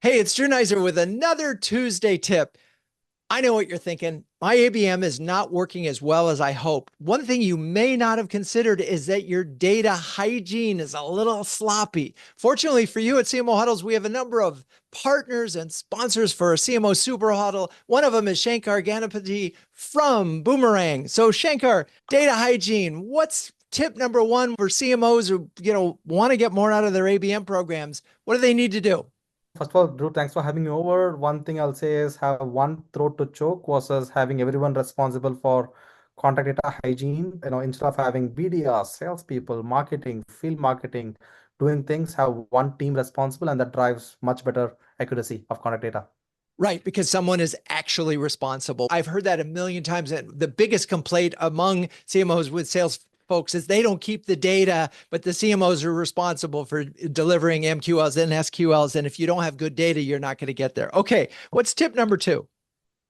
Hey, it's Drew Neiser with another Tuesday tip. I know what you're thinking. My ABM is not working as well as I hoped. One thing you may not have considered is that your data hygiene is a little sloppy. Fortunately for you at CMO Huddles, we have a number of partners and sponsors for CMO Super Huddle. One of them is Shankar Ganapathy from Boomerang. So Shankar, data hygiene, what's tip number one for CMOs who, want to get more out of their ABM programs? What do they need to do? First of all, Drew, thanks for having me over. One thing I'll say is have one throat to choke versus having everyone responsible for contact data hygiene. Instead of having BDRs, salespeople, marketing, field marketing, doing things, have one team responsible, and that drives much better accuracy of contact data. Right, because someone is actually responsible. I've heard that a million times. And the biggest complaint among CMOs with sales folks is they don't keep the data, but the CMOs are responsible for delivering MQLs and SQLs. And if you don't have good data, you're not going to get there. Okay, what's tip number two?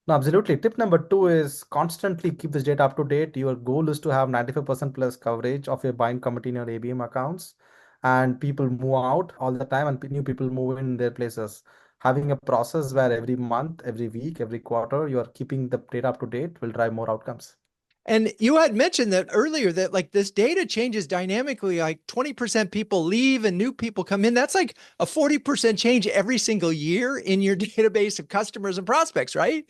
No, absolutely. Tip number two is constantly keep this data up to date. Your goal is to have 95% plus coverage of your buying committee in your ABM accounts, and people move out all the time, and new people move in their places. Having a process where every month, every week, every quarter, you are keeping the data up to date will drive more outcomes. And you had mentioned that earlier that like this data changes dynamically, like 20% people leave and new people come in. That's like a 40% change every single year in your database of customers and prospects, right?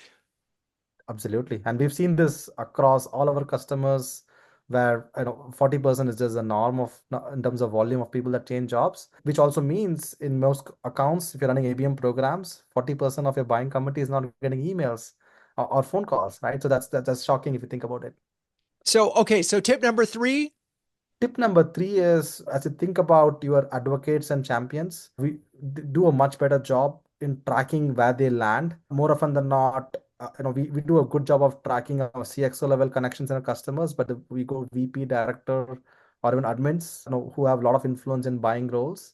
Absolutely. And we've seen this across all our customers where 40% is just the norm of in terms of volume of people that change jobs, which also means in most accounts, if you're running ABM programs, 40% of your buying committee is not getting emails or phone calls, right? So that's shocking if you think about it. So tip number three. Tip number three is as you think about your advocates and champions, we do a much better job in tracking where they land. More often than not, we do a good job of tracking our CXO level connections and our customers, but if we go VP, director, or even admins, who have a lot of influence in buying roles.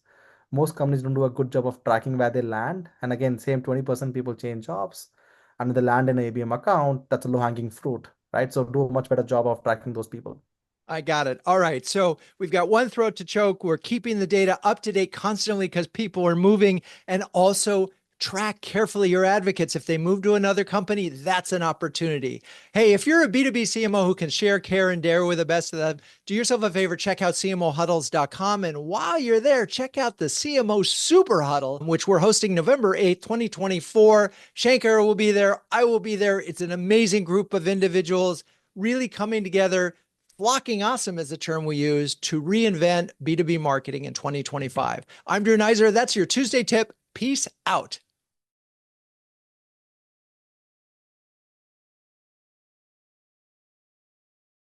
Most companies don't do a good job of tracking where they land. And again, same 20% people change jobs and they land in an ABM account, that's a low hanging fruit, right? So do a much better job of tracking those people. I got it. All right. So we've got one throat to choke. We're keeping the data up to date constantly because people are moving, and also track carefully your advocates. If they move to another company, that's an opportunity. Hey, if you're a B2B CMO who can share, care, and dare with the best of them, do yourself a favor, check out CMOHuddles.com. And while you're there, check out the CMO Super Huddle, which we're hosting November 8th, 2024. Shankar will be there. I will be there. It's an amazing group of individuals really coming together. Flocking awesome is the term we use to reinvent B2B marketing in 2025. I'm Drew Neiser. That's your Tuesday tip. Peace out.